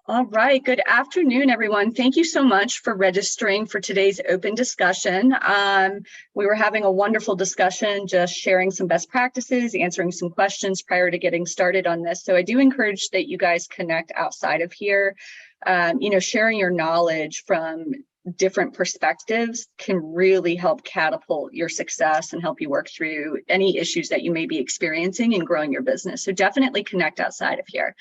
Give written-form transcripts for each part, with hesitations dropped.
All right, good afternoon, everyone. Thank you so much for registering for today's open discussion. We were having a wonderful discussion, just sharing some best practices, answering some questions prior to getting started on this. So I do encourage that you guys connect outside of here. Sharing your knowledge from different perspectives can really help catapult your success and help you work through any issues that you may be experiencing in growing your business. So definitely connect outside of here.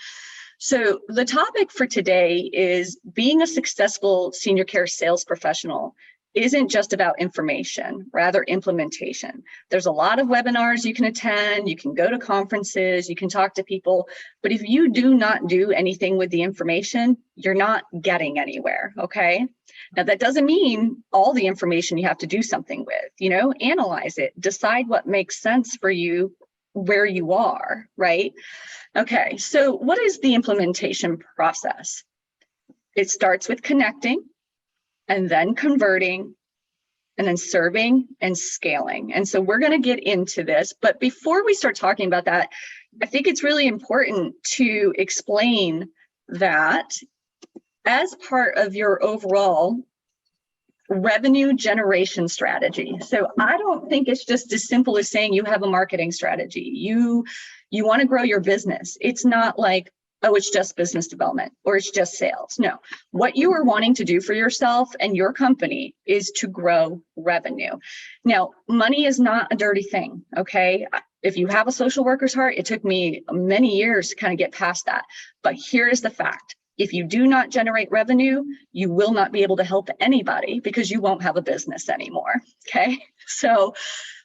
So the topic for today is being a successful senior care sales professional isn't just about information, rather implementation. There's a lot of webinars you can attend, you can go to conferences, you can talk to people, but if you do not do anything with the information, you're not getting anywhere, okay? Now that doesn't mean all the information you have to do something with, analyze it, decide what makes sense for you where you are, right? Okay, so what is the implementation process? It starts with connecting and then converting and then serving and scaling. And so we're going to get into this, but before we start talking about that, I think it's really important to explain that as part of your overall revenue generation strategy. So I don't think it's just as simple as saying you have a marketing strategy. You want to grow your business. It's not like, oh, it's just business development or it's just sales. No, what you are wanting to do for yourself and your company is to grow revenue. Now, money is not a dirty thing, okay? If you have a social worker's heart, it took me many years to kind of get past that. But here is the fact. If you do not generate revenue, you will not be able to help anybody because you won't have a business anymore, okay? So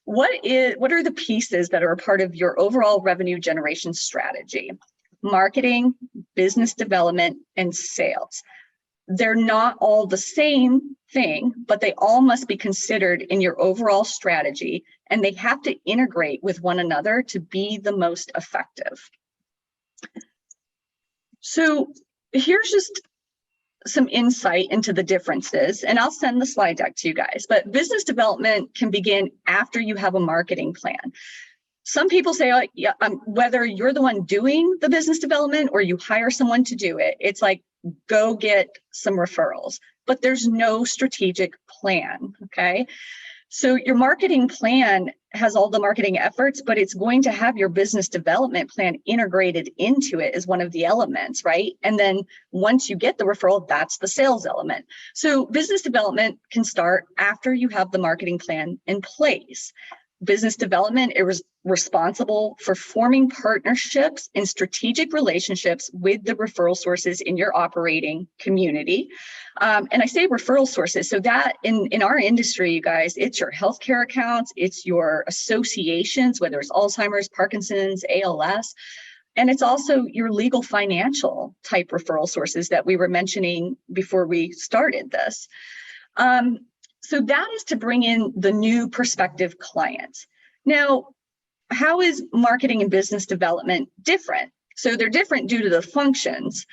what are the pieces that are a part of your overall revenue generation strategy? Marketing, business development, and sales. They're not all the same thing, but they all must be considered in your overall strategy, and they have to integrate with one another to be the most effective. So here's just some insight into the differences, and I'll send the slide deck to you guys, but business development can begin after you have a marketing plan. Some people say, oh, yeah, whether you're the one doing the business development or you hire someone to do it, it's like, go get some referrals, but there's no strategic plan, okay? So your marketing plan has all the marketing efforts, but it's going to have your business development plan integrated into it as one of the elements, right? And then once you get the referral, that's the sales element. So business development can start after you have the marketing plan in place. Business development is responsible for forming partnerships and strategic relationships with the referral sources in your operating community. And I say referral sources, so that in our industry, you guys, it's your healthcare accounts, it's your associations, whether it's Alzheimer's, Parkinson's, ALS, and it's also your legal financial type referral sources that we were mentioning before we started this. So that is to bring in the new prospective clients. Now, how is marketing and business development different? So they're different due to the functions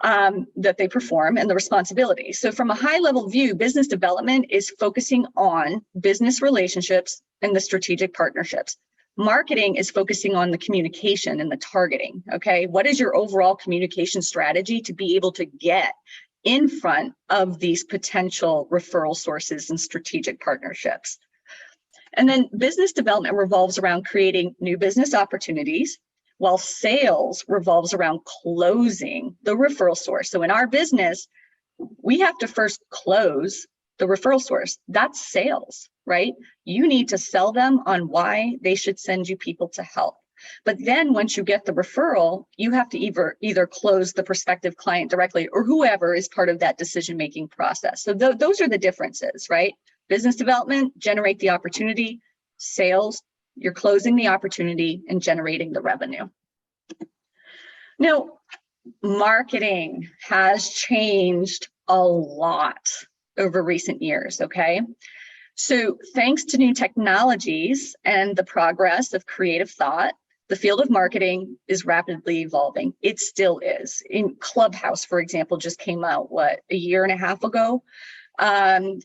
that they perform and the responsibilities. So from a high level view, business development is focusing on business relationships and the strategic partnerships. Marketing is focusing on the communication and the targeting, okay? What is your overall communication strategy to be able to get in front of these potential referral sources and strategic partnerships? And then business development revolves around creating new business opportunities, while sales revolves around closing the referral source. So in our business, we have to first close the referral source. That's sales, right? You need to sell them on why they should send you people to help. But then once you get the referral, you have to either close the prospective client directly or whoever is part of that decision-making process. So those are the differences, right? Business development, generate the opportunity. Sales, you're closing the opportunity and generating the revenue. Now, marketing has changed a lot over recent years, okay? So thanks to new technologies and the progress of creative thought, the field of marketing is rapidly evolving. It still is. In Clubhouse, for example, just came out, a year and a half ago?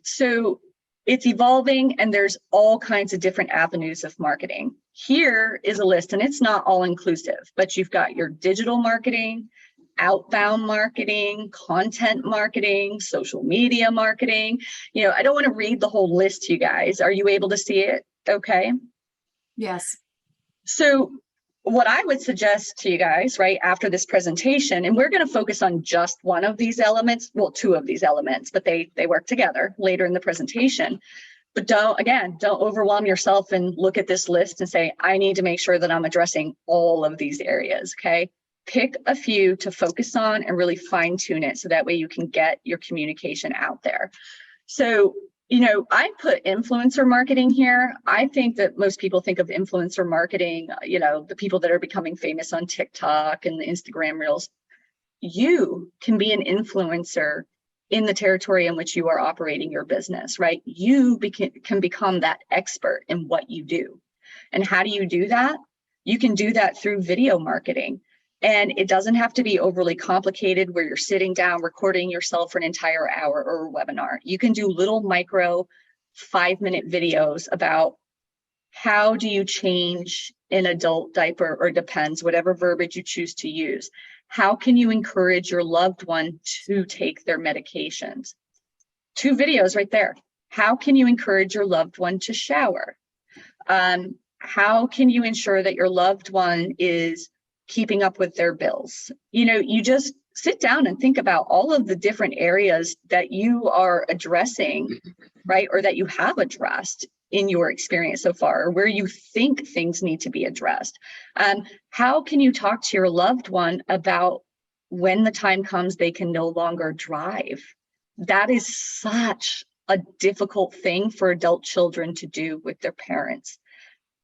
So it's evolving, and there's all kinds of different avenues of marketing. Here is a list, and it's not all inclusive, but you've got your digital marketing, outbound marketing, content marketing, social media marketing. I don't want to read the whole list to you guys. Are you able to see it? Okay. Yes. So what I would suggest to you guys right after this presentation, and we're going to focus on just one of these elements, well, two of these elements, but they work together later in the presentation. But don't overwhelm yourself and look at this list and say, I need to make sure that I'm addressing all of these areas, okay? Pick a few to focus on and really fine tune it so that way you can get your communication out there. So, I put influencer marketing here. I think that most people think of influencer marketing, the people that are becoming famous on TikTok and the Instagram Reels. You can be an influencer in the territory in which you are operating your business, right? You can become that expert in what you do. And how do you do that? You can do that through video marketing. And it doesn't have to be overly complicated where you're sitting down, recording yourself for an entire hour or a webinar. You can do little micro 5-minute videos about how do you change an adult diaper, or depends, whatever verbiage you choose to use. How can you encourage your loved one to take their medications? 2 videos right there. How can you encourage your loved one to shower? How can you ensure that your loved one is keeping up with their bills? You just sit down and think about all of the different areas that you are addressing, right? Or that you have addressed in your experience so far, or where you think things need to be addressed. How can you talk to your loved one about when the time comes they can no longer drive? That is such a difficult thing for adult children to do with their parents.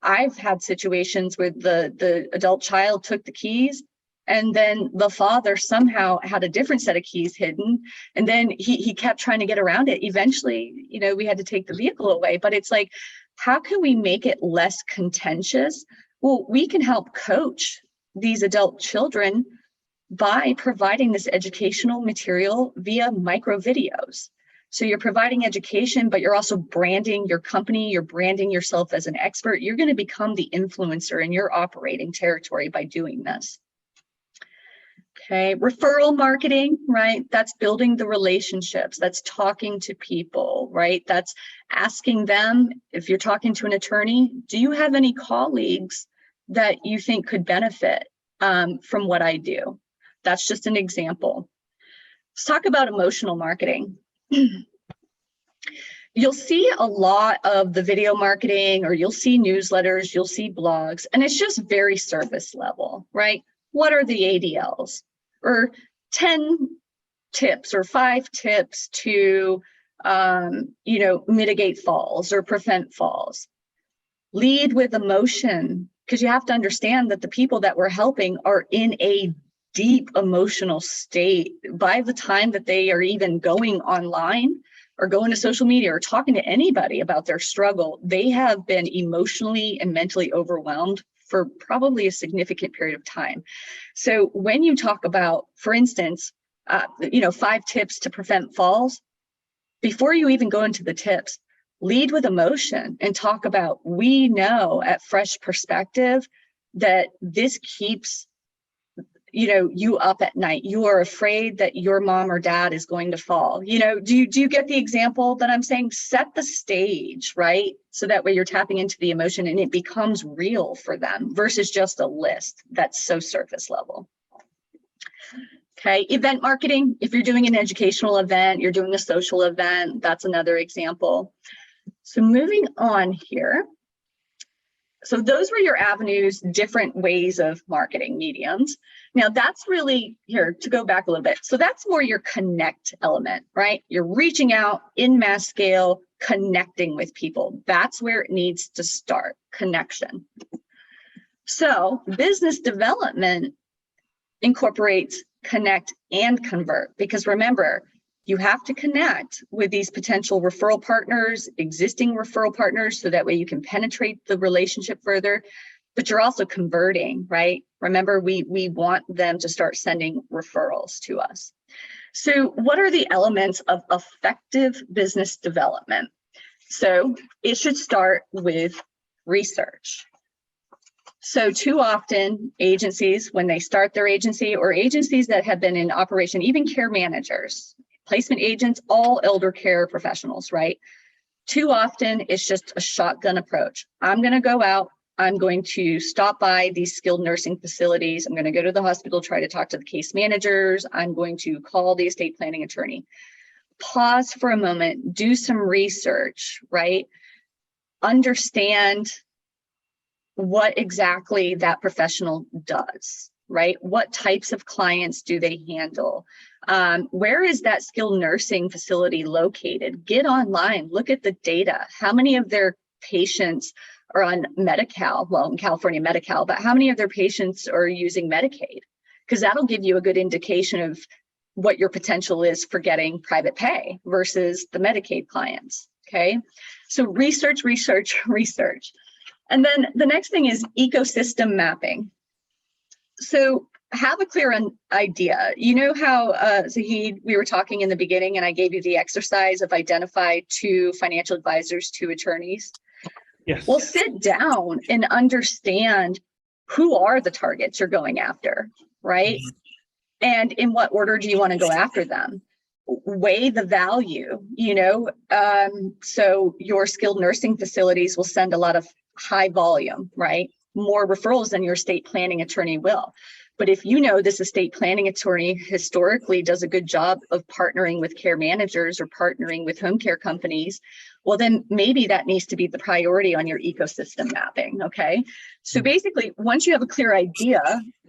I've had situations where the adult child took the keys, and then the father somehow had a different set of keys hidden, and then he kept trying to get around it. Eventually, we had to take the vehicle away. But it's like, how can we make it less contentious? Well, we can help coach these adult children by providing this educational material via micro videos. So you're providing education, but you're also branding your company, you're branding yourself as an expert. You're going to become the influencer in your operating territory by doing this. Okay, referral marketing, right? That's building the relationships, that's talking to people, right? That's asking them, if you're talking to an attorney, do you have any colleagues that you think could benefit from what I do? That's just an example. Let's talk about emotional marketing. You'll see a lot of the video marketing, or you'll see newsletters, you'll see blogs, and it's just very surface level, right? What are the ADLs? Or 10 tips or 5 tips to, mitigate falls or prevent falls. Lead with emotion, because you have to understand that the people that we're helping are in a deep emotional state by the time that they are even going online or going to social media or talking to anybody about their struggle. They have been emotionally and mentally overwhelmed for probably a significant period of time. So when you talk about, for instance, 5 tips to prevent falls, before you even go into the tips, lead with emotion and talk about, we know at Fresh Perspective that this keeps you up at night. You are afraid that your mom or dad is going to fall. Do you get the example that I'm saying? Set the stage, right? So that way you're tapping into the emotion and it becomes real for them versus just a list that's so surface level. Okay, event marketing. If you're doing an educational event, you're doing a social event, that's another example. So moving on here. So those were your avenues, different ways of marketing mediums. Now that's really, here to go back a little bit. So that's more your connect element, right? You're reaching out in mass scale, connecting with people. That's where it needs to start, connection. So business development incorporates connect and convert, because remember, you have to connect with these potential referral partners, existing referral partners, so that way you can penetrate the relationship further, but you're also converting, right? Remember, we want them to start sending referrals to us. So what are the elements of effective business development? So it should start with research. So too often agencies, when they start their agency, or agencies that have been in operation, even care managers, placement agents, all elder care professionals, right? Too often it's just a shotgun approach. I'm going to go out, I'm going to stop by these skilled nursing facilities, I'm going to go to the hospital, try to talk to the case managers, I'm going to call the estate planning attorney. Pause for a moment, do some research, right? Understand what exactly that professional does, right? What types of clients do they handle? Where is that skilled nursing facility located? Get online, look at the data. How many of their patients are on Medi-Cal? Well, in California, Medi-Cal, but how many of their patients are using Medicaid? Because that'll give you a good indication of what your potential is for getting private pay versus the Medicaid clients, okay? So research, research, research. And then the next thing is ecosystem mapping. So have a clear idea. You know how, Zahid, we were talking in the beginning and I gave you the exercise of identify 2 financial advisors, 2 attorneys? Yes. Well, sit down and understand who are the targets you're going after, right? And in what order do you want to go after them? Weigh the value, you know? So your skilled nursing facilities will send a lot of high volume, right? More referrals than your estate planning attorney will. But if you know this estate planning attorney historically does a good job of partnering with care managers or partnering with home care companies, well, then maybe that needs to be the priority on your ecosystem mapping, okay? So basically, once you have a clear idea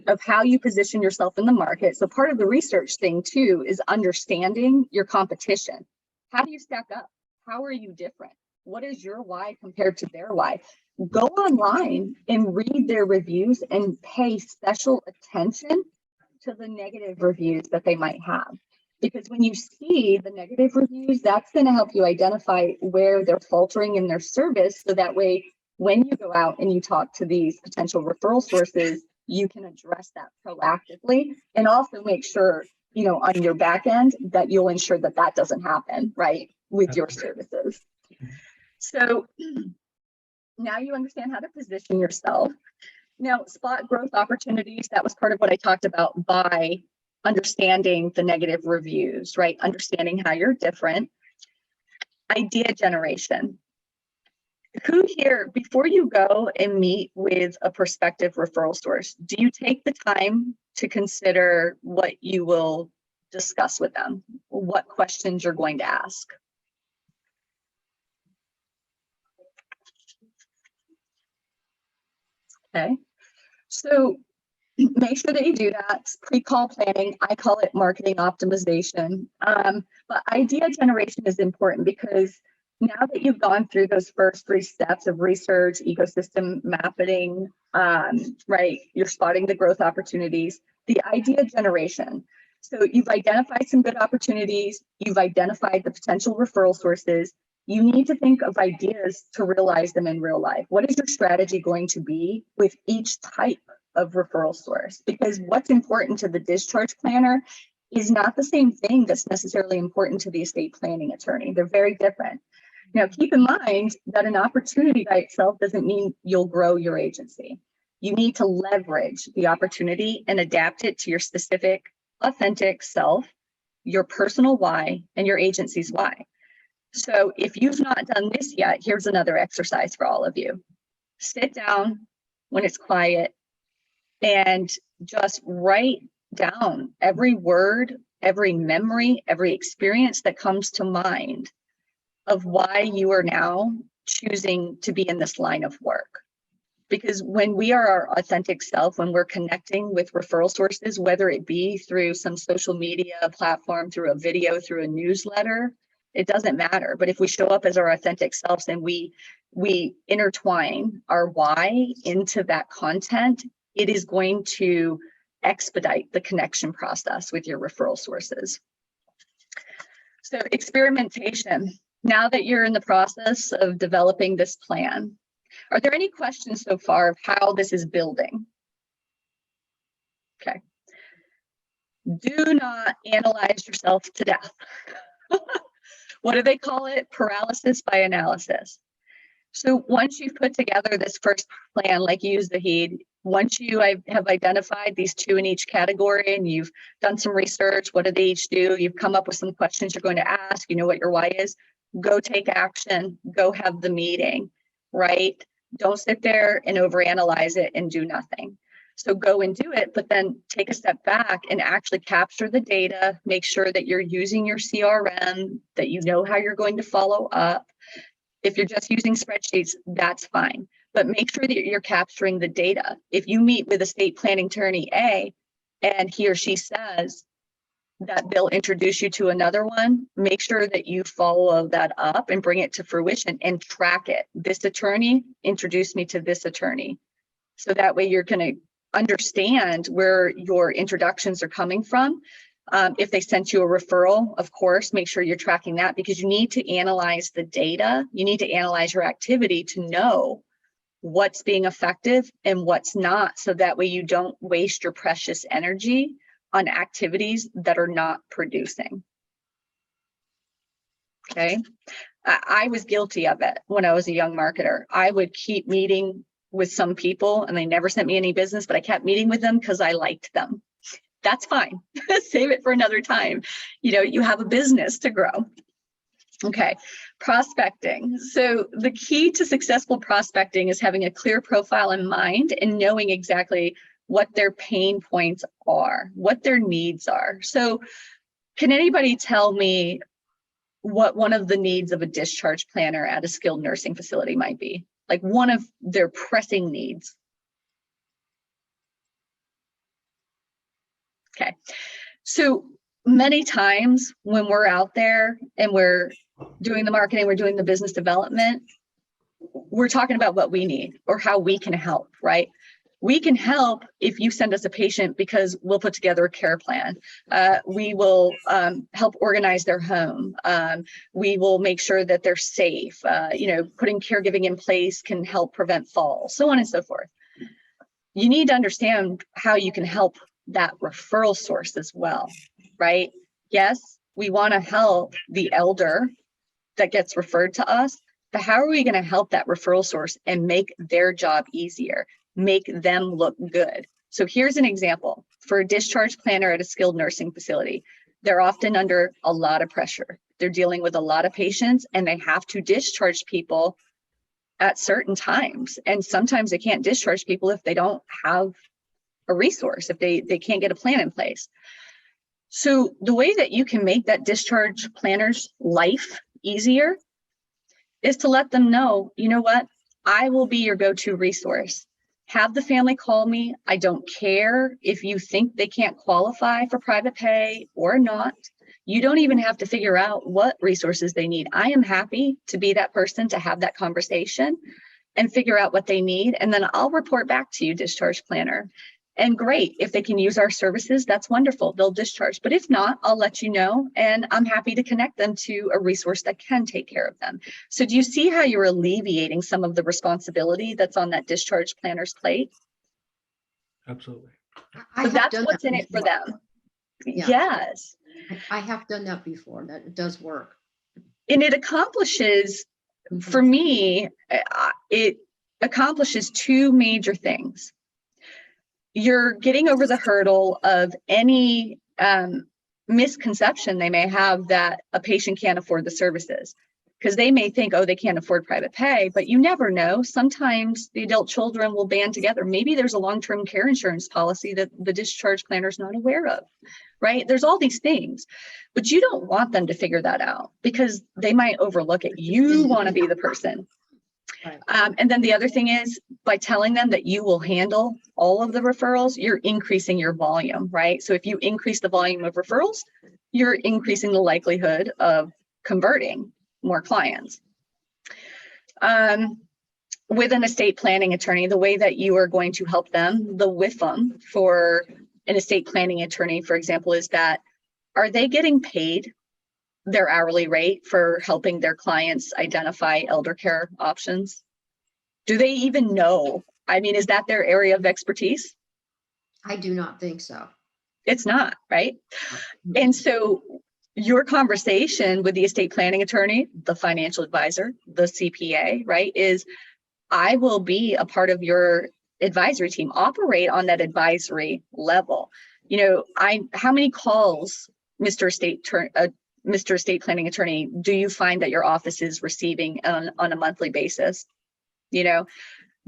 of how you position yourself in the market, so part of the research thing too is understanding your competition. How do you stack up? How are you different? What is your why compared to their why? Go online and read their reviews and pay special attention to the negative reviews that they might have. Because when you see the negative reviews, that's going to help you identify where they're faltering in their service. So that way, when you go out and you talk to these potential referral sources, you can address that proactively and also make sure, you know, on your back end that you'll ensure that that doesn't happen, right, with your services. So now you understand how to position yourself. Now, spot growth opportunities, that was part of what I talked about by understanding the negative reviews, right? Understanding how you're different. Idea generation. Who here, before you go and meet with a prospective referral source, do you take the time to consider what you will discuss with them? What questions you're going to ask? Okay, so make sure that you do that. Pre-call planning, I call it marketing optimization. But idea generation is important because now that you've gone through those first 3 steps of research, ecosystem mapping, right, you're spotting the growth opportunities, the idea generation. So you've identified some good opportunities, you've identified the potential referral sources, you need to think of ideas to realize them in real life. What is your strategy going to be with each type of referral source? Because what's important to the discharge planner is not the same thing that's necessarily important to the estate planning attorney. They're very different. Now, keep in mind that an opportunity by itself doesn't mean you'll grow your agency. You need to leverage the opportunity and adapt it to your specific, authentic self, your personal why, and your agency's why. So if you've not done this yet, here's another exercise for all of you. Sit down when it's quiet and just write down every word, every memory, every experience that comes to mind of why you are now choosing to be in this line of work. Because when we are our authentic self, when we're connecting with referral sources, whether it be through some social media platform, through a video, through a newsletter, it doesn't matter. But if we show up as our authentic selves and we intertwine our why into that content, it is going to expedite the connection process with your referral sources. So experimentation. Now that you're in the process of developing this plan, are there any questions so far of how this is building? Okay. Do not analyze yourself to death. What do they call it? Paralysis by analysis. So once you've put together this first plan, like use the HEED, once you have identified these 2 in each category and you've done some research, what do they each do? You've come up with some questions you're going to ask, you know what your why is, go take action, go have the meeting, right? Don't sit there and overanalyze it and do nothing. So go and do it, but then take a step back and actually capture the data, make sure that you're using your CRM, that you know how you're going to follow up. If you're just using spreadsheets, that's fine, but make sure that you're capturing the data. If you meet with estate planning attorney A and he or she says that they'll introduce you to another one, make sure that you follow that up and bring it to fruition and track it. This attorney introduced me to this attorney. So that way you're going to understand where your introductions are coming from. If they sent you a referral, of course, make sure you're tracking that, because you need to analyze the data. You need to analyze your activity to know what's being effective and what's not. So that way you don't waste your precious energy on activities that are not producing. Okay. I was guilty of it when I was a young marketer. I would keep meeting with some people and they never sent me any business, but I kept meeting with them because I liked them. That's fine. Save it for another time. You know, you have a business to grow. Okay, prospecting. So the key to successful prospecting is having a clear profile in mind and knowing exactly what their pain points are, what their needs are. So can anybody tell me what one of the needs of a discharge planner at a skilled nursing facility might be? Like one of their pressing needs. Okay, so many times when we're out there and we're doing the marketing, we're doing the business development, we're talking about what we need or how we can help, right? We can help if you send us a patient because we'll put together a care plan. We will help organize their home. We will make sure that they're safe. You know, putting caregiving in place can help prevent falls, so on and so forth. You need to understand how you can help that referral source as well, right? Yes, we want to help the elder that gets referred to us, but how are we going to help that referral source and make their job easier, make them look good? So here's an example. For a discharge planner at a skilled nursing facility, they're often under a lot of pressure. They're dealing with a lot of patients and they have to discharge people at certain times. And sometimes they can't discharge people if they don't have a resource, if they can't get a plan in place. So the way that you can make that discharge planner's life easier is to let them know, you know what, I will be your go-to resource. Have the family call me. I don't care if you think they can't qualify for private pay or not. You don't even have to figure out what resources they need. I am happy to be that person to have that conversation and figure out what they need. And then I'll report back to you, discharge planner. And great, if they can use our services, that's wonderful, they'll discharge. But if not, I'll let you know, and I'm happy to connect them to a resource that can take care of them. So do you see how you're alleviating some of the responsibility that's on that discharge planner's plate? Absolutely. So that's what's in it for them. Yeah. Yes. I have done that before. That it does work. And it accomplishes, for me, it accomplishes 2 major things. You're getting over the hurdle of any misconception they may have that a patient can't afford the services, because they may think, oh, they can't afford private pay, but you never know. Sometimes the adult children will band together. Maybe there's a long-term care insurance policy that the discharge planner is not aware of, right? There's all these things, but you don't want them to figure that out because they might overlook it. You want to be the person. Right. And then the other thing is, by telling them that you will handle all of the referrals, you're increasing your volume, right? So if you increase the volume of referrals, you're increasing the likelihood of converting more clients. With an estate planning attorney, the way that you are going to help them, the WIFM for an estate planning attorney, for example, is that, are they getting paid their hourly rate for helping their clients identify elder care options? Do they even know? I mean, is that their area of expertise? I do not think so. It's not, right? And so your conversation with the estate planning attorney, the financial advisor, the CPA, right, is I will be a part of your advisory team, operate on that advisory level. You know, how many calls, Mr. Estate Planning Attorney, do you find that your office is receiving on a monthly basis? You know,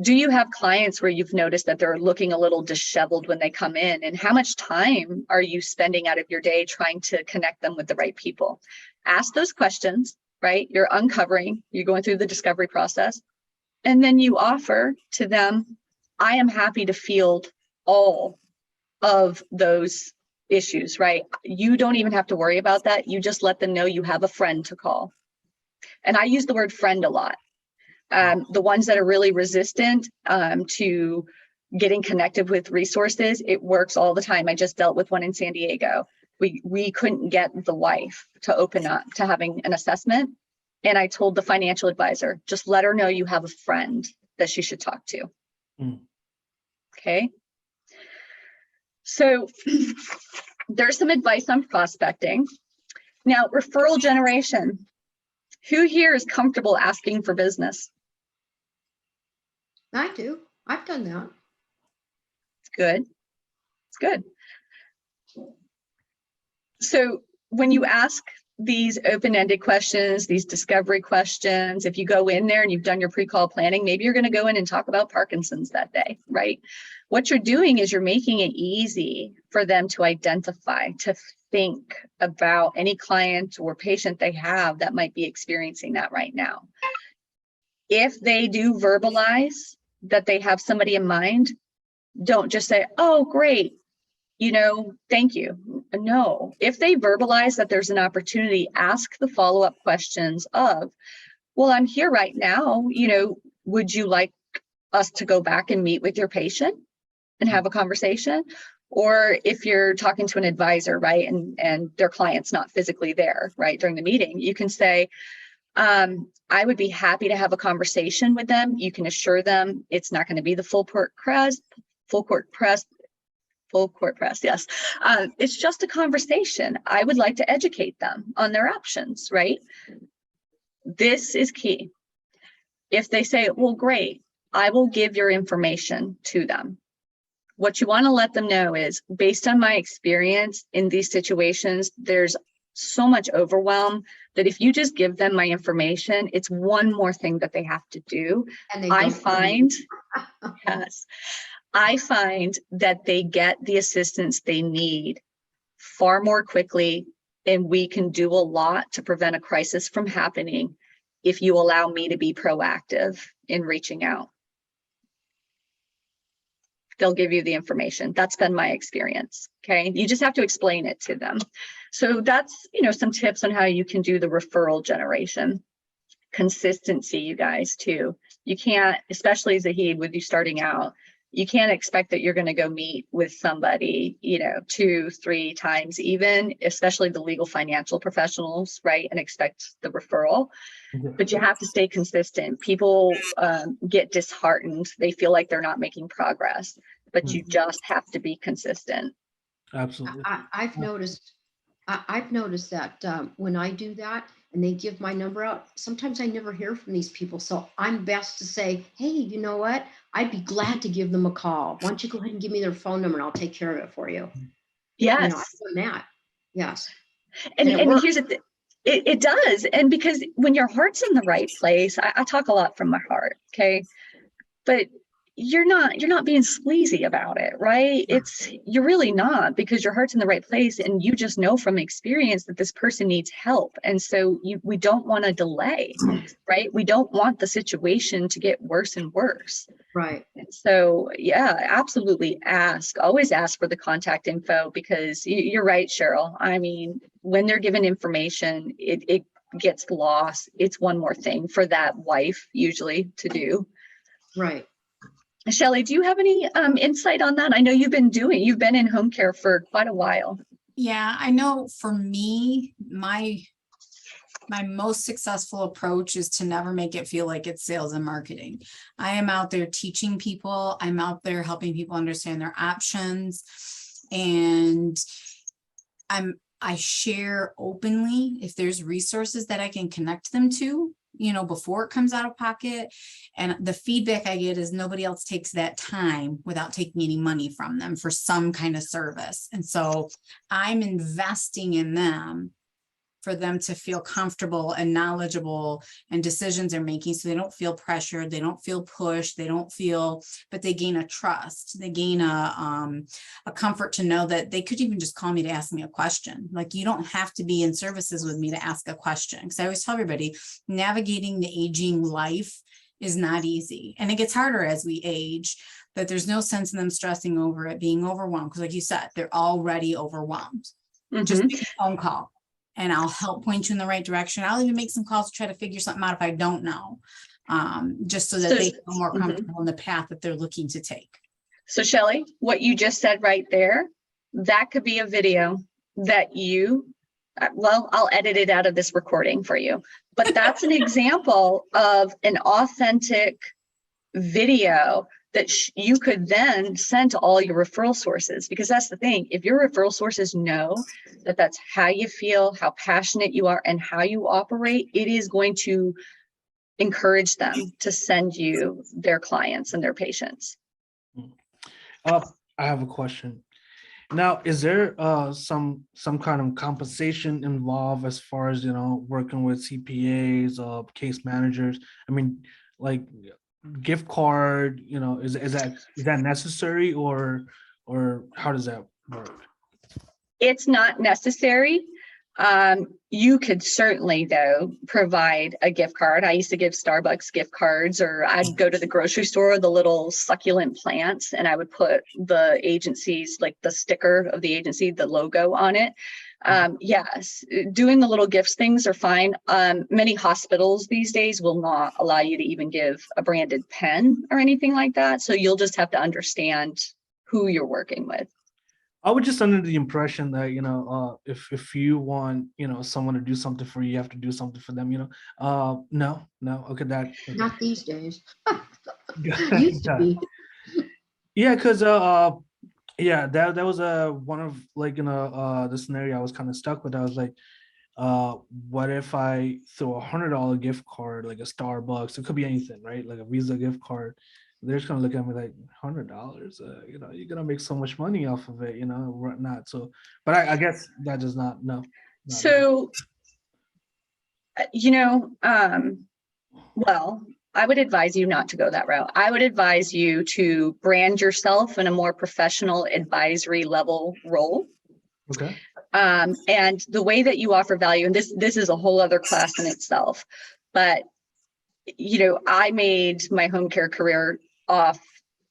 do you have clients where you've noticed that they're looking a little disheveled when they come in? And how much time are you spending out of your day trying to connect them with the right people? Ask those questions, right? You're uncovering, you're going through the discovery process. And then you offer to them, I am happy to field all of those issues, right? You don't even have to worry about that. You just let them know you have a friend to call. And I use the word friend a lot. The ones that are really resistant to getting connected with resources, it works all the time. I just dealt with one in San Diego. We couldn't get the wife to open up to having an assessment. And I told the financial advisor, just let her know you have a friend that she should talk to. Okay. So there's some advice on prospecting. Now, referral generation. Who here is comfortable asking for business? I do. I've done that. Good. It's good. So when you ask these open-ended questions, these discovery questions, if you go in there and you've done your pre-call planning, maybe you're going to go in and talk about Parkinson's that day, right? What you're doing is you're making it easy for them to identify, to think about any client or patient they have that might be experiencing that right now. If they do verbalize that they have somebody in mind, don't just say, oh, great, you know, thank you. No, if they verbalize that there's an opportunity, ask the follow-up questions of, well, I'm here right now, you know, would you like us to go back and meet with your patient and have a conversation? Or if you're talking to an advisor, right, and their client's not physically there, right, during the meeting, you can say, I would be happy to have a conversation with them. You can assure them it's not going to be the full court press, yes. It's just a conversation. I would like to educate them on their options, right? This is key. If they say, well, great, I will give your information to them. What you want to let them know is, based on my experience in these situations, there's so much overwhelm that if you just give them my information, it's one more thing that they have to do. And they I don't find, yes, I find that they get the assistance they need far more quickly, and we can do a lot to prevent a crisis from happening if you allow me to be proactive in reaching out. They'll give you the information. That's been my experience. Okay. You just have to explain it to them. So that's, you know, some tips on how you can do the referral generation. Consistency, you guys, too. You can't, especially Zahid, with you starting out, you can't expect that you're going to go meet with somebody, you know, 2-3 times even, especially the legal financial professionals, right, and expect the referral. But you have to stay consistent. People get disheartened. They feel like they're not making progress, but you just have to be consistent. Absolutely. I've noticed that when I do that and they give my number out, sometimes I never hear from these people. So I'm best to say, hey, you know what? I'd be glad to give them a call. Why don't you go ahead and give me their phone number and I'll take care of it for you. Yes. You know, I've done that. Yes. And here's the thing. It does. And because when your heart's in the right place, I talk a lot from my heart. Okay. But you're not being sleazy about it, right? You're really not, because your heart's in the right place and you just know from experience that this person needs help. And so we don't want to delay, right? We don't want the situation to get worse and worse. Right. And so, yeah, absolutely always ask for the contact info, because you're right, Cheryl. I mean, when they're given information, it gets lost. It's one more thing for that wife usually to do. Right. Shelley, do you have any insight on that? I know you've been in home care for quite a while. Yeah, I know for me, my most successful approach is to never make it feel like it's sales and marketing. I am out there teaching people. I'm out there helping people understand their options. And I share openly if there's resources that I can connect them to, before it comes out of pocket. And the feedback I get is nobody else takes that time without taking any money from them for some kind of service. And so I'm investing in them for them to feel comfortable and knowledgeable and decisions they're making. So they don't feel pressured, they don't feel pushed, but they gain a trust. They gain a comfort to know that they could even just call me to ask me a question. Like, you don't have to be in services with me to ask a question. Because I always tell everybody, navigating the aging life is not easy. And it gets harder as we age, but there's no sense in them stressing over it, being overwhelmed. Because like you said, they're already overwhelmed. Just make a phone call and I'll help point you in the right direction. I'll even make some calls to try to figure something out if I don't know, just so that they feel more comfortable in the path that they're looking to take. So Shelley, what you just said right there, that could be a video that you, well, I'll edit it out of this recording for you, but that's an example of an authentic video that you could then send to all your referral sources, because that's the thing. If your referral sources know that that's how you feel, how passionate you are, and how you operate, it is going to encourage them to send you their clients and their patients. I have a question. Now, is there some kind of compensation involved as far as, working with CPAs, case managers? I mean, like gift card, is that necessary, or how does that work? It's not necessary. You could certainly, though, provide a gift card. I used to give Starbucks gift cards, or I'd go to the grocery store, the little succulent plants, and I would put the agency's, like the sticker of the agency, the logo on it. Yes, doing the little gifts things are fine. Many hospitals these days will not allow you to even give a branded pen or anything like that. So you'll just have to understand who you're working with. I was just under the impression that, if you want, someone to do something for you, you have to do something for them, no, okay, okay. Not these days. Used to be. Yeah, because yeah, that was one of, like, the scenario I was kind of stuck with. I was like, what if I throw $100 gift card, like a Starbucks? It could be anything, right? Like a Visa gift card. They're just gonna look at me like, $100, you're gonna make so much money off of it, not so. But I guess that does not, no. So, well, I would advise you not to go that route. I would advise you to brand yourself in a more professional advisory level role. Okay. And the way that you offer value, and this is a whole other class in itself, but I made my home care career off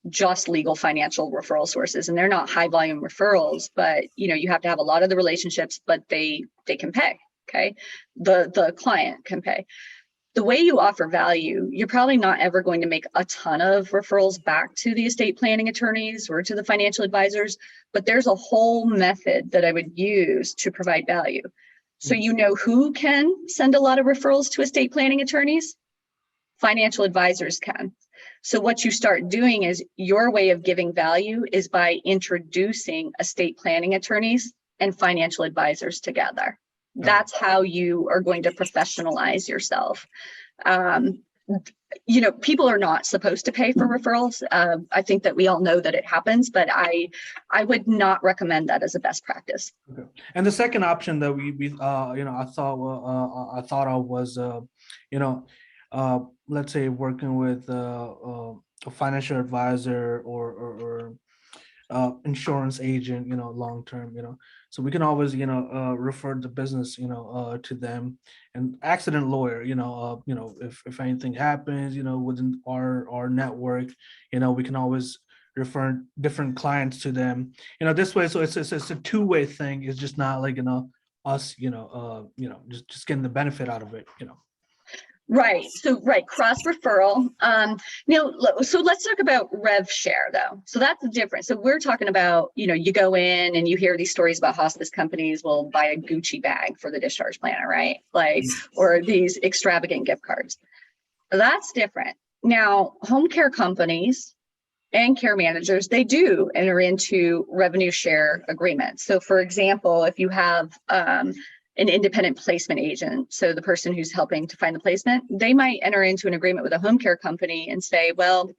just legal financial referral sources, and they're not high volume referrals, but you have to have a lot of the relationships, but they can pay. Okay. The client can pay. The way you offer value, you're probably not ever going to make a ton of referrals back to the estate planning attorneys or to the financial advisors, but there's a whole method that I would use to provide value. So who can send a lot of referrals to estate planning attorneys? Financial advisors can. So what you start doing is, your way of giving value is by introducing estate planning attorneys and financial advisors together. That's how you are going to professionalize yourself. People are not supposed to pay for referrals. I think that we all know that it happens, but I would not recommend that as a best practice. Okay. And the second option that I thought of was, let's say working with a financial advisor or insurance agent, long term, so we can always, refer the business, to them. And accident lawyer, if anything happens, within our network, we can always refer different clients to them, this way. So it's a two-way thing. It's just not like, us, just getting the benefit out of it, Right. So, cross referral. So let's talk about rev share though. So that's the difference. So we're talking about, you go in and you hear these stories about hospice companies will buy a Gucci bag for the discharge planner, right? Or these extravagant gift cards. That's different. Now, home care companies and care managers, they do enter into revenue share agreements. So for example, if you have an independent placement agent, so the person who's helping to find the placement, they might enter into an agreement with a home care company and say, well,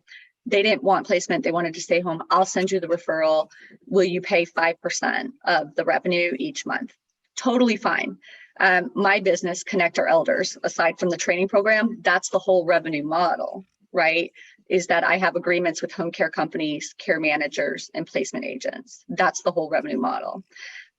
they didn't want placement, they wanted to stay home. I'll send you the referral. Will you pay 5% of the revenue each month? Totally fine. My business, Connect Our Elders, aside from the training program, that's the whole revenue model, right? Is that I have agreements with home care companies, care managers, and placement agents. That's the whole revenue model.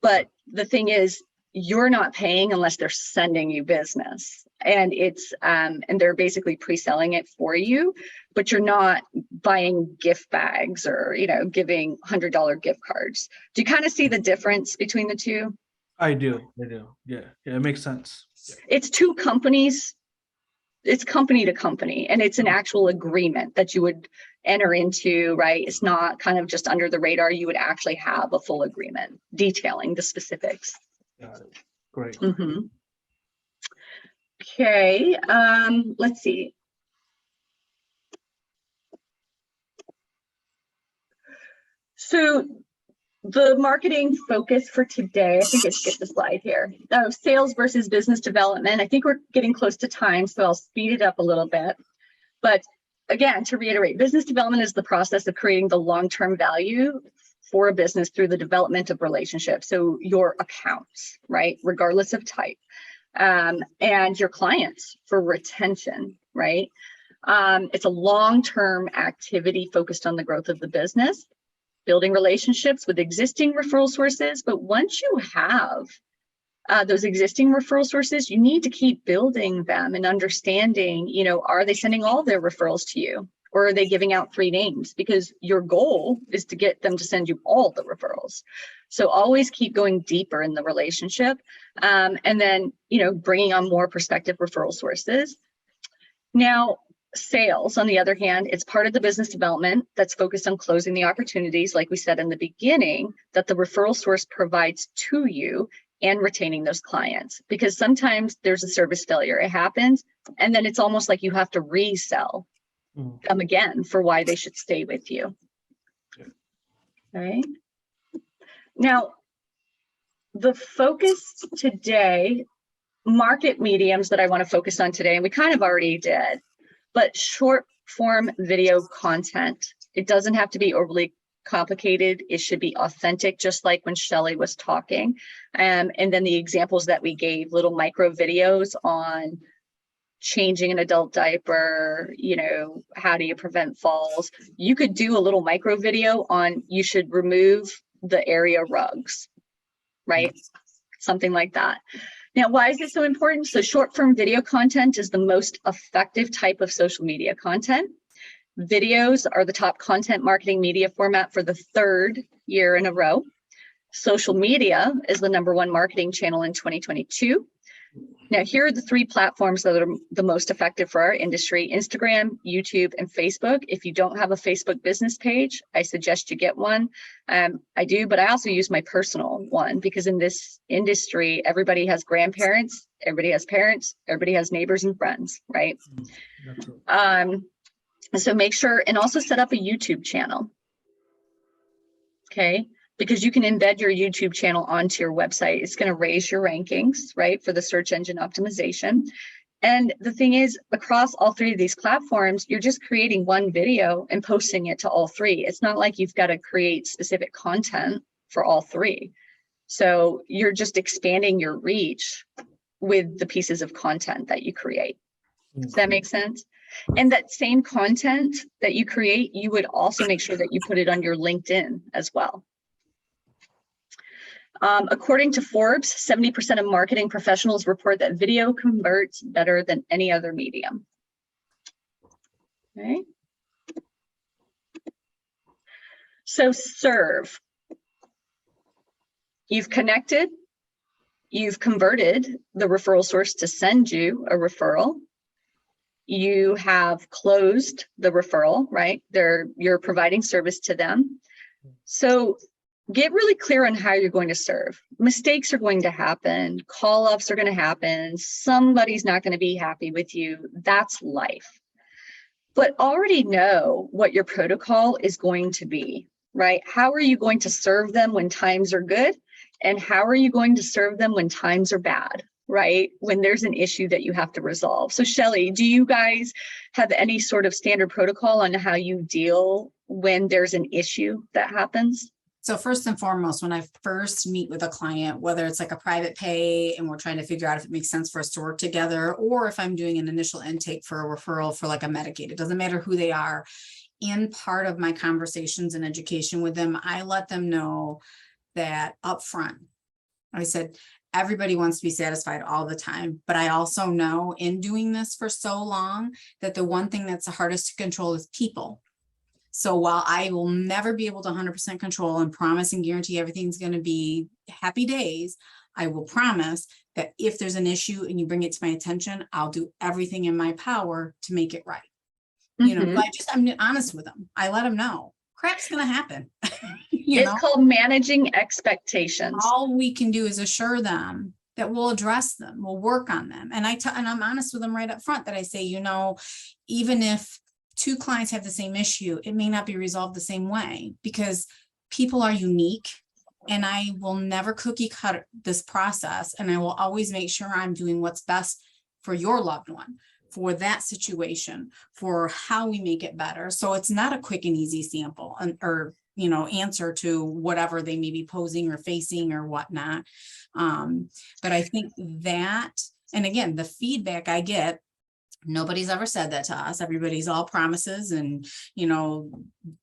But the thing is, you're not paying unless they're sending you business, and it's and they're basically pre-selling it for you, but you're not buying gift bags or, you know, giving $100 gift cards. Do you kind of see the difference between the two? I do. Yeah, it makes sense. Yeah. It's two companies. It's company to company, and it's an actual agreement that you would enter into, right? It's not kind of just under the radar. You would actually have a full agreement detailing the specifics. Got it. Great. Mhm. Okay, let's see. So the marketing focus for today, I think I skipped the slide here. Oh, sales versus business development. I think we're getting close to time, so I'll speed it up a little bit. But again, to reiterate, business development is the process of creating the long-term value for a business through the development of relationships. So your accounts, right, regardless of type, and your clients for retention, right? It's a long-term activity focused on the growth of the business, building relationships with existing referral sources. But once you have those existing referral sources, you need to keep building them and understanding, you know, are they sending all their referrals to you? Or are they giving out 3 names? Because your goal is to get them to send you all the referrals. So always keep going deeper in the relationship, and then, you know, bringing on more prospective referral sources. Now, sales, on the other hand, it's part of the business development that's focused on closing the opportunities, like we said in the beginning, that the referral source provides to you, and retaining those clients. Because sometimes there's a service failure, it happens, and then it's almost like you have to resell them again for why they should stay with you. Okay. Now, the focus today, market mediums that I want to focus on today, and we kind of already did, but short form video content. It doesn't have to be overly complicated. It should be authentic, just like when Shelly was talking. And then the examples that we gave, little micro videos on changing an adult diaper, you know, how do you prevent falls? You could do a little micro video on you should remove the area rugs, right? Something like that. Now, why is this so important? So short form video content is the most effective type of social media content. Videos are the top content marketing media format for the 3rd year in a row. Social media is the #1 marketing channel in 2022. Now, here are the 3 platforms that are the most effective for our industry: Instagram, YouTube, and Facebook. If you don't have a Facebook business page, I suggest you get one. I do, but I also use my personal one because in this industry, everybody has grandparents, everybody has parents, everybody has neighbors and friends, right? That's right. So make sure, and also set up a YouTube channel, okay? Because you can embed your YouTube channel onto your website. It's going to raise your rankings, right, for the search engine optimization. And the thing is, across all 3 of these platforms, you're just creating one video and posting it to all 3. It's not like you've got to create specific content for all 3. So you're just expanding your reach with the pieces of content that you create. Does that make sense? And that same content that you create, you would also make sure that you put it on your LinkedIn as well. According to Forbes, 70% of marketing professionals report that video converts better than any other medium. Okay. So serve. You've connected, you've converted the referral source to send you a referral. You have closed the referral, right? You're providing service to them. So get really clear on how you're going to serve. Mistakes are going to happen. Call-offs are going to happen. Somebody's not going to be happy with you. That's life. but already know what your protocol is going to be, right? How are you going to serve them when times are good? And how are you going to serve them when times are bad, right? When there's an issue that you have to resolve. So Shelley, do you guys have any sort of standard protocol on how you deal when there's an issue that happens? So first and foremost, when I first meet with a client, whether it's like a private pay and we're trying to figure out if it makes sense for us to work together, or if I'm doing an initial intake for a referral for like a Medicaid, it doesn't matter who they are. In part of my conversations and education with them, I let them know that upfront. I said, everybody wants to be satisfied all the time, but I also know in doing this for so long that the one thing that's the hardest to control is people. So while I will never be able to 100% control and promise and guarantee everything's going to be happy days, I will promise that if there's an issue and you bring it to my attention, I'll do everything in my power to make it right. You know, but I'm honest with them. I let them know crap's going to happen. It's called managing expectations. All we can do is assure them that we'll address them, we'll work on them. And I'm honest with them right up front that I say, you know, even if two clients have the same issue, it may not be resolved the same way because people are unique, and I will never cookie cut this process. And I will always make sure I'm doing what's best for your loved one, for that situation, for how we make it better. So it's not a quick and easy sample or, you know, answer to whatever they may be posing or facing or whatnot. But I think that, and again, the feedback I get, nobody's ever said that to us. Everybody's all promises and, you know,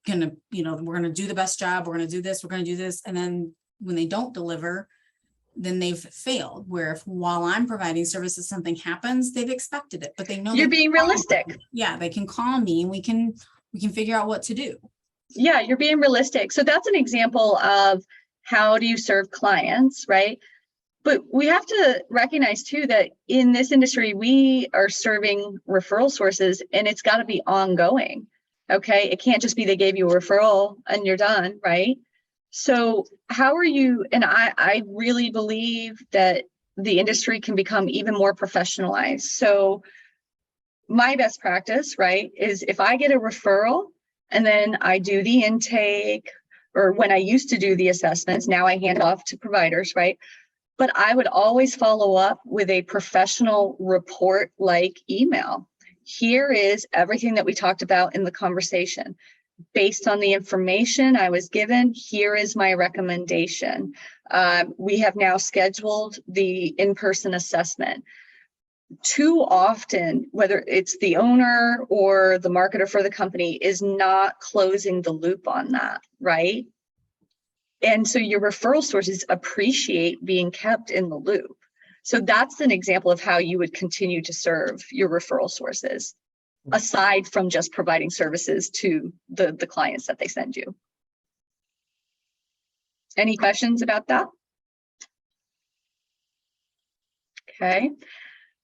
we're going to do the best job. We're going to do this. We're going to do this. And then when they don't deliver, then they've failed. Where if while I'm providing services, something happens, they've expected it, but they know you're being realistic. Yeah, they can call me and we can figure out what to do. Yeah, you're being realistic. So that's an example of how do you serve clients, right? But we have to recognize too that in this industry, we are serving referral sources and it's got to be ongoing. Okay. It can't just be they gave you a referral and you're done, right? So how are you, and I really believe that the industry can become even more professionalized. So my best practice, right, is if I get a referral and then I do the intake, or when I used to do the assessments, now I hand off to providers, right? But I would always follow up with a professional report like email. Here is everything that we talked about in the conversation. Based on the information I was given, here is my recommendation. We have now scheduled the in-person assessment. Too often, whether it's the owner or the marketer for the company, is not closing the loop on that, right? And so your referral sources appreciate being kept in the loop. So that's an example of how you would continue to serve your referral sources, aside from just providing services to the clients that they send you. Any questions about that? Okay,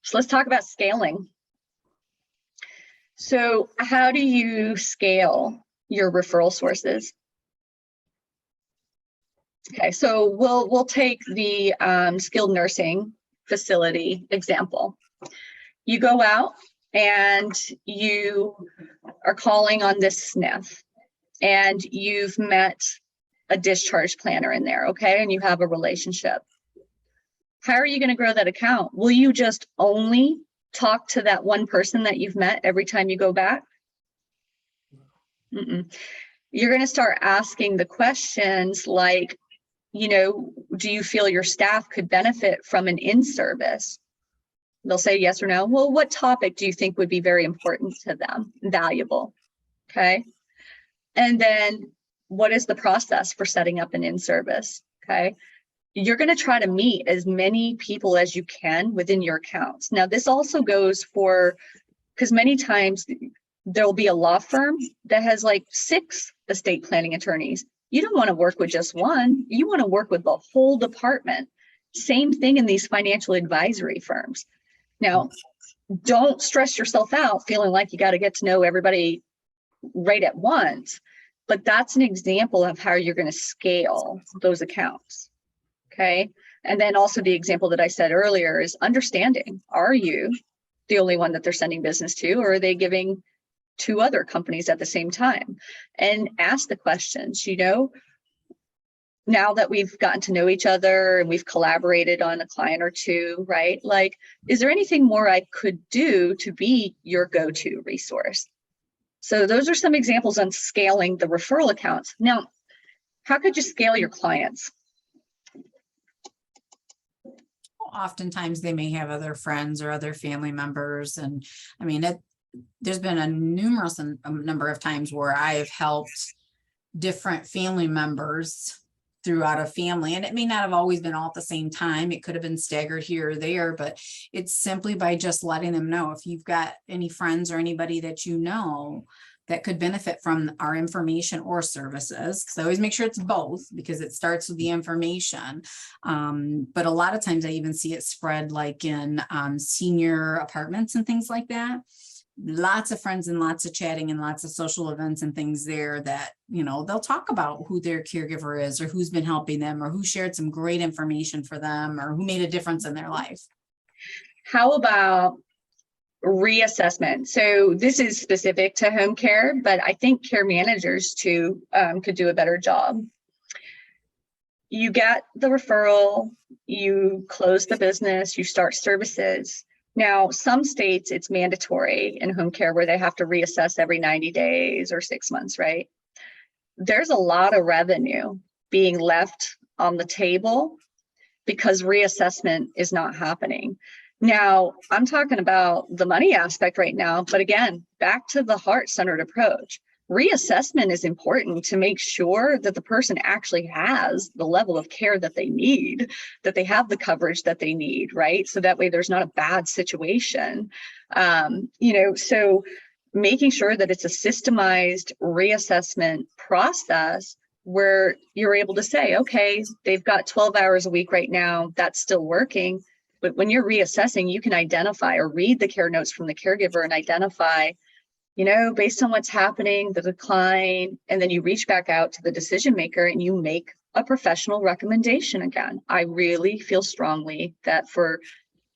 so let's talk about scaling. So how do you scale your referral sources? Okay, so we'll take the skilled nursing facility example. You go out and you are calling on this SNF and you've met a discharge planner in there, okay? And you have a relationship. How are you going to grow that account? Will you just only talk to that one person that you've met every time you go back? You're going to start asking the questions like, you know, do you feel your staff could benefit from an in-service? They'll say yes or no. Well, what topic do you think would be very important to them, valuable? Okay. And then what is the process for setting up an in-service? Okay. You're going to try to meet as many people as you can within your accounts. Now, this also goes for, because many times there'll be a law firm that has like 6 estate planning attorneys. You don't want to work with just one. You want to work with the whole department. Same thing in these financial advisory firms. Now, don't stress yourself out feeling like you got to get to know everybody right at once, but that's an example of how you're going to scale those accounts. Okay. And then also the example that I said earlier is understanding, are you the only one that they're sending business to, or are they giving 2 other companies at the same time and ask the questions, you know, now that we've gotten to know each other and we've collaborated on a client or 2, right? Like, is there anything more I could do to be your go-to resource? So those are some examples on scaling the referral accounts. Now, how could you scale your clients? Oftentimes they may have other friends or other family members. And I mean, there's been a number of times where I've helped different family members throughout a family, and it may not have always been all at the same time. It could have been staggered here or there, but it's simply by just letting them know, if you've got any friends or anybody that you know that could benefit from our information or services, because I always make sure it's both, because it starts with the information. But a lot of times I even see it spread like in senior apartments and things like that. Lots of friends and lots of chatting and lots of social events and things there that, you know, they'll talk about who their caregiver is or who's been helping them or who shared some great information for them or who made a difference in their life. How about reassessment? So this is specific to home care, but I think care managers too could do a better job. You get the referral, you close the business, you start services. Now, some states it's mandatory in home care where they have to reassess every 90 days or 6 months, right? There's a lot of revenue being left on the table because reassessment is not happening. Now, I'm talking about the money aspect right now, but again, back to the heart-centered approach. Reassessment is important to make sure that the person actually has the level of care that they need, that they have the coverage that they need, right? So that way there's not a bad situation. You know, so making sure that it's a systemized reassessment process where you're able to say, okay, they've got 12 hours a week right now, that's still working. But when you're reassessing, you can identify or read the care notes from the caregiver and identify, you know, based on what's happening, the decline, and then you reach back out to the decision maker and you make a professional recommendation again. I really feel strongly that for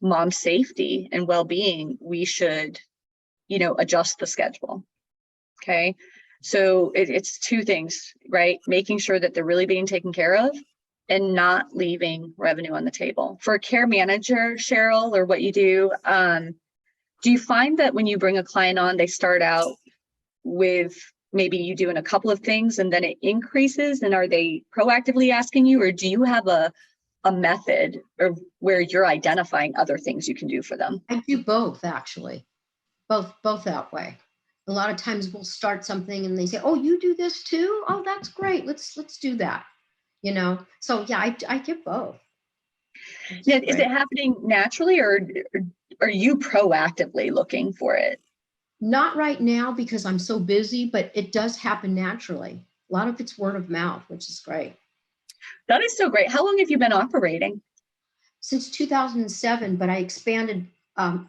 mom's safety and well-being, we should, you know, adjust the schedule. Okay. So it's 2 things, right? Making sure that they're really being taken care of and not leaving revenue on the table. For a care manager, Cheryl, or what you do you find that when you bring a client on, they start out with maybe you doing a couple of things and then it increases? And are they proactively asking you, or do you have a method or where you're identifying other things you can do for them? I do both, actually, both that way. A lot of times we'll start something and they say, oh, you do this too? Oh, that's great. Let's do that. You know, so yeah, I give both. Yeah, is it happening naturally or are you proactively looking for it? Not right now because I'm so busy, but it does happen naturally. A lot of it's word of mouth, which is great. That is so great. How long have you been operating? Since 2007, but I expanded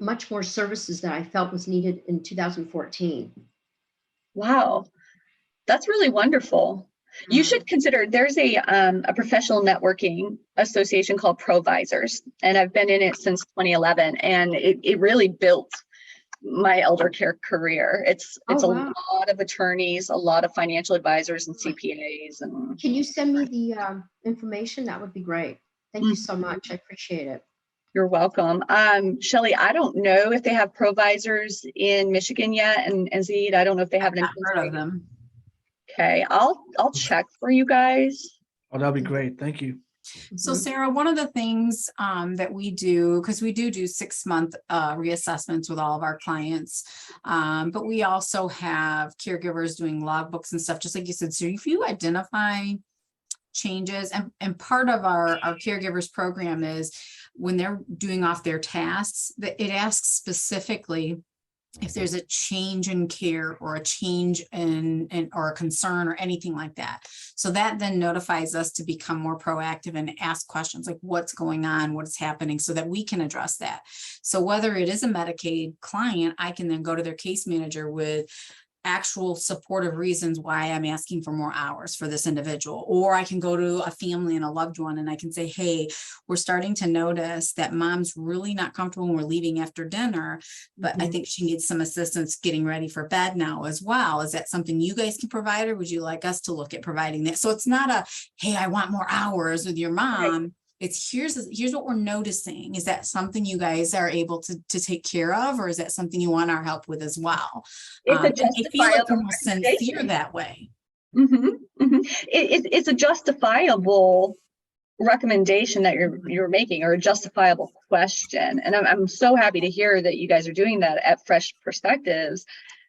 much more services that I felt was needed in 2014. Wow, that's really wonderful. You should consider, there's a professional networking association called Provisors, and I've been in it since 2011, and it really built my elder care career. It's Oh, a wow. lot of attorneys, a lot of financial advisors and CPAs. And Can you send me the information? That would be great. Thank you so much. I appreciate it. You're welcome. Shelley, I don't know if they have Provisors in Michigan yet, and Zede, I don't know if they have it in I've heard of them. Okay, I'll check for you guys. Oh, that'd be great. Thank you. So Sarah, one of the things that we do, because we do 6-month reassessments with all of our clients, but we also have caregivers doing logbooks and stuff, just like you said. So if you identify changes, and part of our caregivers program is when they're doing off their tasks, that it asks specifically if there's a change in care or a change in or a concern or anything like that. So that then notifies us to become more proactive and ask questions like what's going on, what's happening, so that we can address that. So whether it is a Medicaid client, I can then go to their case manager with actual supportive reasons why I'm asking for more hours for this individual. Or I can go to a family and a loved one and I can say, hey, we're starting to notice that mom's really not comfortable when we're leaving after dinner, but I Mhm. think she needs some assistance getting ready for bed now as well. Is that something you guys can provide, or would you like us to look at providing that? So it's not a, hey, I want more hours with your mom. It's here's what we're noticing. Is that something you guys are able to take care of, or is that something you want our help with as well? It's a And I feel like justifiable we're more sincere recommendation. that way. It's a justifiable recommendation that you're making, or a justifiable question. And I'm so happy to hear that you guys are doing that at Fresh Perspectives.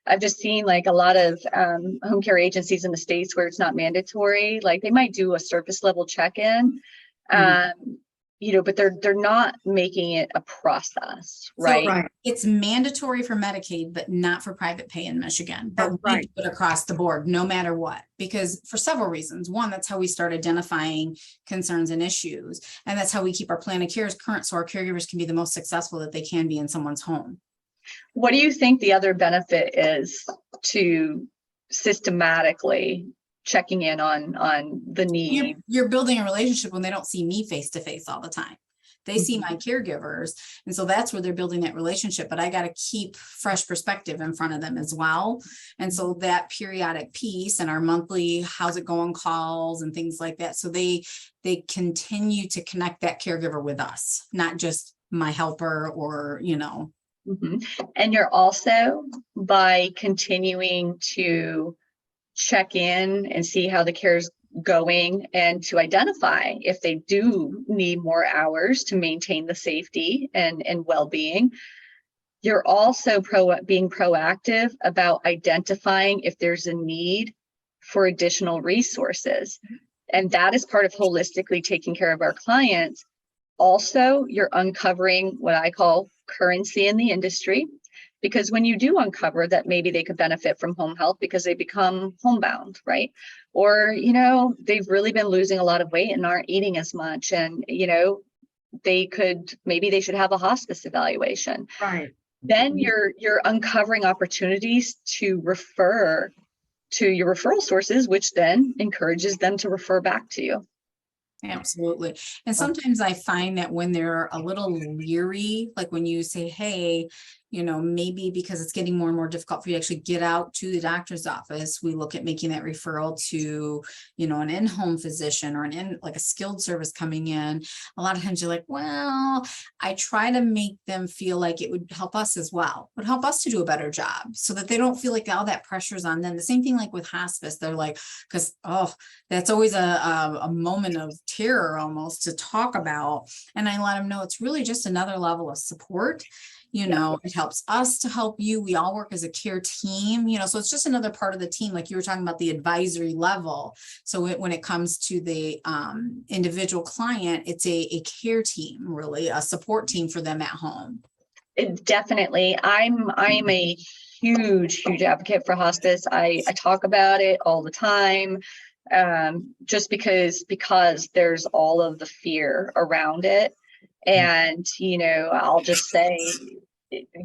I've just seen like a lot of home care agencies in the States where it's not mandatory. Like they might do a surface level check-in, but they're not making it a process, right? Right. It's mandatory for Medicaid, but not for private pay in Michigan. But That's we right. do it across the board, no matter what, because for several reasons. One, that's how we start identifying concerns and issues. And that's how we keep our plan of care current, so our caregivers can be the most successful that they can be in someone's home. What do you think the other benefit is to systematically checking in on the need? You're building a relationship when they don't see me face to face all the time. They see my caregivers. And so that's where they're building that relationship. But I got to keep Fresh Perspective in front of them as well. And so that periodic piece and our monthly how's it going calls and things like that. So they continue to connect that caregiver with us, not just my helper or, And you're also, by continuing to check in and see how the care is going and to identify if they do need more hours to maintain the safety and well-being, you're also being proactive about identifying if there's a need for additional resources. And that is part of holistically taking care of our clients. Also, you're uncovering what I call currency in the industry, because when you do uncover that maybe they could benefit from home health because they become homebound, right? Or, they've really been losing a lot of weight and aren't eating as much. And, maybe they should have a hospice evaluation. Right. Then you're uncovering opportunities to refer to your referral sources, which then encourages them to refer back to you. Absolutely. And sometimes I find that when they're a little leery, like when you say, hey, maybe because it's getting more and more difficult for you to actually get out to the doctor's office, we look at making that referral to, an in-home physician or like a skilled service coming in. A lot of times you're like, well, I try to make them feel like it would help us as well, would help us to do a better job so that they don't feel like all that pressure's on them. The same thing like with hospice, they're like, because, that's always a moment of terror almost to talk about. And I let them know it's really just another level of support. It helps us to help you. We all work as a care team, so it's just another part of the team. Like you were talking about the advisory level. So when it comes to the individual client, it's a care team, really a support team for them at home. Definitely. I'm a huge advocate for hospice. I talk about it all the time. Just because there's all of the fear around it. And, I'll just say,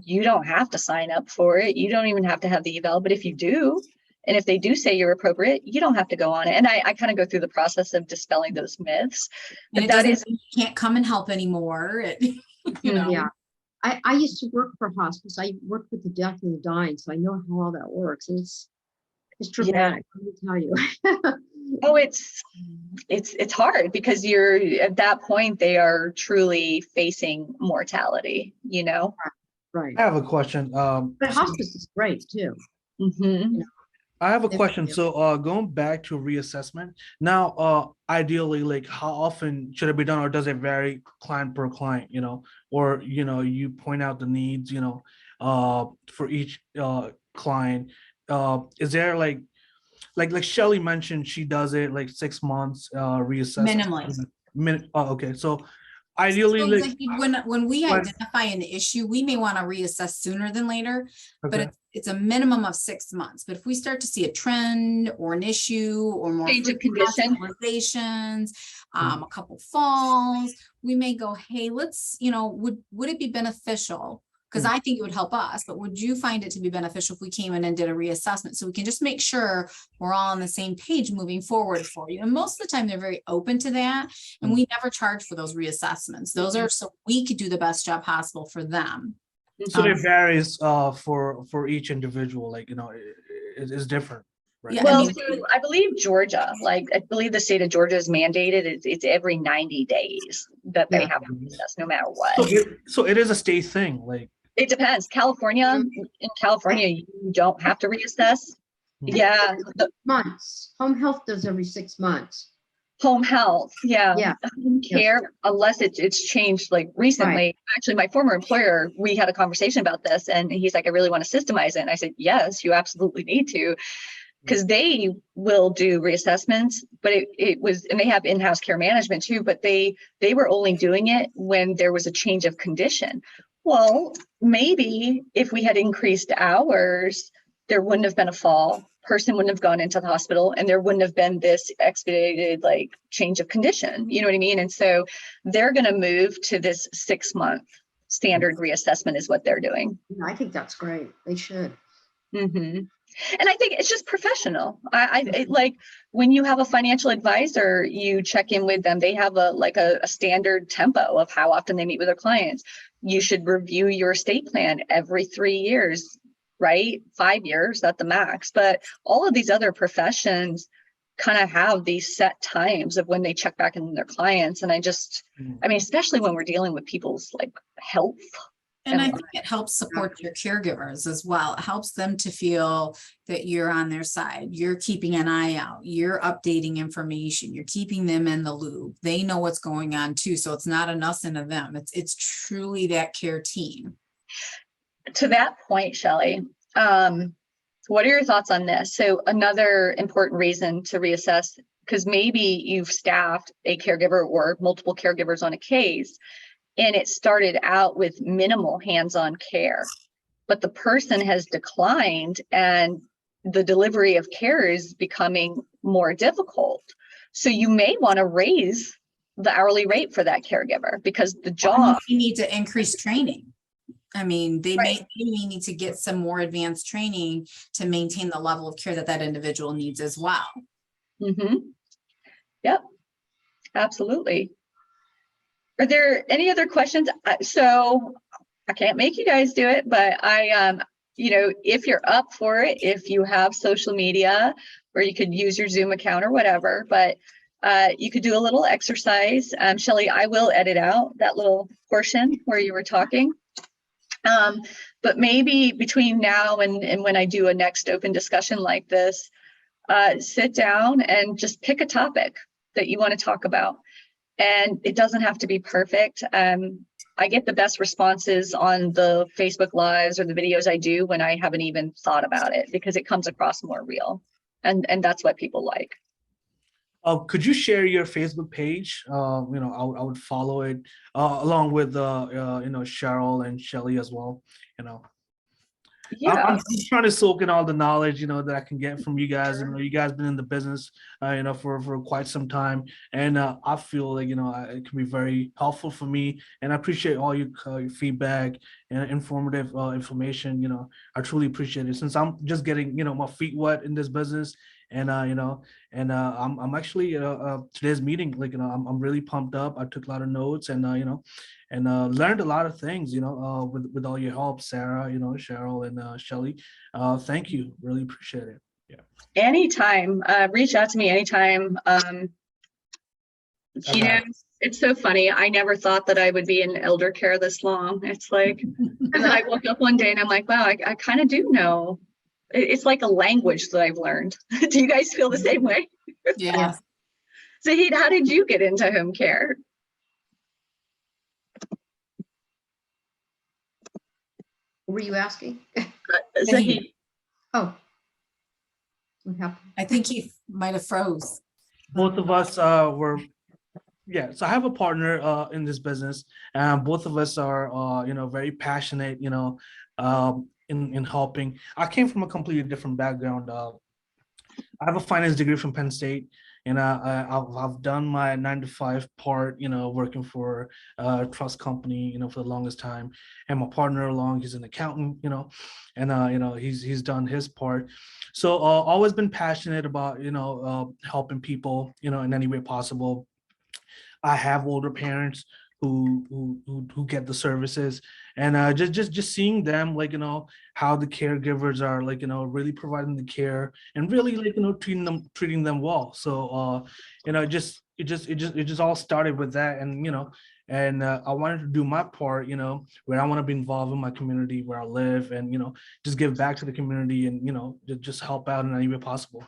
you don't have to sign up for it. You don't even have to have the eval, but if you do, and if they do say you're appropriate, you don't have to go on it. And I kind of go through the process of dispelling those myths. And but you can't come and help anymore. Yeah. I used to work for hospice. I worked with the deaf and the dying, so I know how all that works. It's dramatic, let me tell you. Oh, it's hard because you're at that point, they are truly facing mortality, Right. I have a question. But hospice is great too. I have a They question. really So, going back to reassessment now, ideally, like how often should it be done, or does it vary client per client? Or you point out the needs, for each client. Is there like Shelly mentioned, she does it like 6 months reassessment. Minimally. Okay. So ideally, So like when we when- identify an issue, we may want to reassess sooner than later, but okay. it's a minimum of 6 months. But if we start to see a trend or an issue or more Change of frequent condition. hospitalizations, a couple falls, we may go, hey, let's, would it be beneficial Because I think it would help us, but would you find it to be beneficial if we came in and did a reassessment? So we can just make sure we're all on the same page moving forward for you. And most of the time, they're very open to that. And we never charge for those reassessments. Those are so we could do the best job possible for them. So it varies for each individual, like, it is different, right? Yeah, I Well, mean- so I believe Georgia, like, I believe the state of Georgia is mandated, it's every 90 days that they Yeah. have to reassess, no matter what. So it is a state thing, like. It depends. California, in California, you don't have to reassess. Yeah, the Months. Home health does every 6 months. home health, yeah. Yeah. Home care, unless it's changed like recently. Actually, my former employer, we had a conversation about this and he's like, I really want to systemize it. And I said, yes, you absolutely need to. Because they will do reassessments, but it was, and they have in-house care management too, but they were only doing it when there was a change of condition. Well, maybe if we had increased hours, there wouldn't have been a fall, person wouldn't have gone into the hospital, and there wouldn't have been this expedited like change of condition. You know what I mean? And so they're going to move to this 6-month standard reassessment is what they're doing. I think that's great. They should. Mm-hmm. And I think it's just professional. I like when you have a financial advisor, you check in with them. They have a standard tempo of how often they meet with their clients. You should review your estate plan every 3 years, right? 5 years at the max. But all of these other professions kind of have these set times of when they check back in with their clients. And I mean, especially when we're dealing with people's like health. And I think it helps support your caregivers as well. It helps them to feel that you're on their side. You're keeping an eye out. You're updating information. You're keeping them in the loop. They know what's going on too. So it's not an us and a them. It's truly that care team. To that point, Shelley, what are your thoughts on this? So another important reason to reassess, because maybe you've staffed a caregiver or multiple caregivers on a case, and it started out with minimal hands-on care, but the person has declined and the delivery of care is becoming more difficult. So you may want to raise the hourly rate for that caregiver because the job. You need to increase training. I mean, they Right. may need to get some more advanced training to maintain the level of care that individual needs as well. Mm-hmm. Yep, absolutely. Are there any other questions? So I can't make you guys do it, but if you're up for it, if you have social media, or you could use your Zoom account or whatever, but you could do a little exercise. Shelley, I will edit out that little portion where you were talking. But maybe between now and when I do a next open discussion like this, sit down and just pick a topic that you want to talk about. And it doesn't have to be perfect. I get the best responses on the Facebook Lives or the videos I do when I haven't even thought about it because it comes across more real. And that's what people like. Could you share your Facebook page? I would follow it along with Cheryl and Shelley as well. Yeah. I'm trying to soak in all the knowledge, that I can get from you guys. You guys been in the business, for quite some time, and I feel like it can be very helpful for me. And I appreciate all your feedback and informative information. I truly appreciate it since I'm just getting my feet wet in this business. And I'm actually today's meeting, I'm really pumped up. I took a lot of notes and learned a lot of things, with all your help, Sarah, Cheryl and Shelley. Thank you. Really appreciate it. Yeah. Anytime. Reach out to me anytime. It's so funny. I never thought that I would be in elder care this long. It's like, and then I woke up one day and I'm like, wow, I kind of do know. It's like a language that I've learned. Do you guys feel the same way? Yeah. Zahid, how did you get into home care? What were you asking? Zahid. Oh. What happened? I think he might have froze. Both of us so I have a partner in this business, and both of us are very passionate in helping. I came from a completely different background. I have a finance degree from Penn State, And I've done my 9 to 5 part, working for a trust company, for the longest time. And my partner along, he's an accountant, and he's done his part. So always been passionate about, helping people, in any way possible. I have older parents who get the services, and just seeing them, like, how the caregivers are, like, really providing the care and really, like, treating them well. So it just all started with that, and I wanted to do my part, where I want to be involved in my community where I live, and just give back to the community, and just help out in any way possible.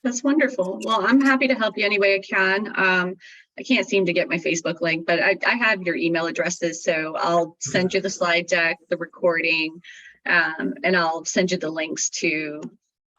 That's wonderful. Well, I'm happy to help you any way I can. I can't seem to get my Facebook link, but I have your email addresses, so I'll send you the slide deck, the recording, and I'll send you the links to,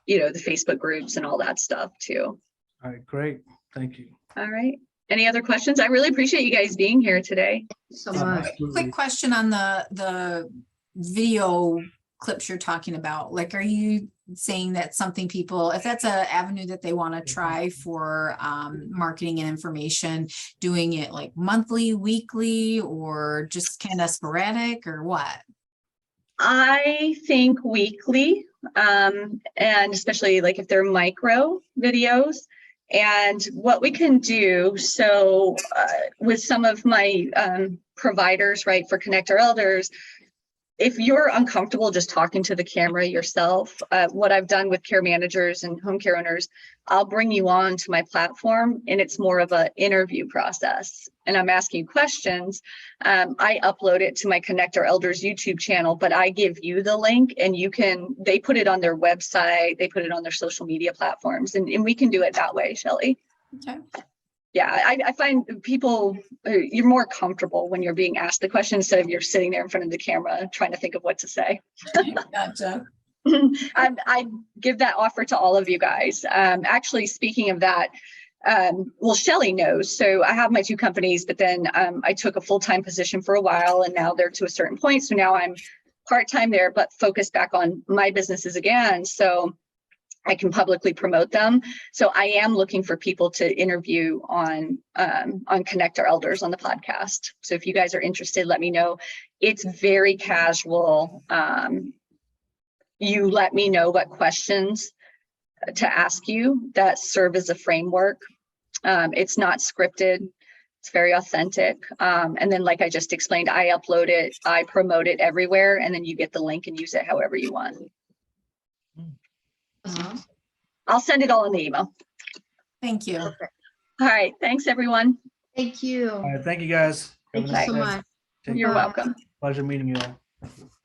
the Facebook groups and all that stuff too. All right, great. Thank you. All right. Any other questions? I really appreciate you guys being here today. So much. Absolutely. Quick question on the video clips you're talking about. Like, are you saying that something people, if that's an avenue that they want to try for marketing and information, doing it like monthly, weekly, or just kind of sporadic, or what? I think weekly, and especially like if they're micro videos. And what we can do, so with some of my providers, right, for Connect Our Elders, if you're uncomfortable just talking to the camera yourself, what I've done with care managers and home care owners, I'll bring you on to my platform, and it's more of an interview process. And I'm asking you questions. I upload it to my Connect Our Elders YouTube channel, but I give you the link, and they put it on their website, they put it on their social media platforms, and we can do it that way, Shelley. Okay. Yeah, I find people, you're more comfortable when you're being asked the question instead of you're sitting there in front of the camera trying to think of what to say. Gotcha. I give that offer to all of you guys. Actually, speaking of that, well, Shelley knows. So I have my 2 companies, but then I took a full-time position for a while, and now they're to a certain point. So now I'm part-time there, but focused back on my businesses again. So I can publicly promote them. So I am looking for people to interview on Connect Our Elders on the podcast. So if you guys are interested, let me know. It's very casual. You let me know what questions to ask you that serve as a framework. It's not scripted. It's very authentic. And then, like I just explained, I upload it, I promote it everywhere, and then you get the link and use it however you want. I'll send it all in the email. Thank you. All right. Thanks, everyone. Thank you. All right, thank you guys. Have Thank a you nice so day. much. Take You're care. welcome. Pleasure meeting you all.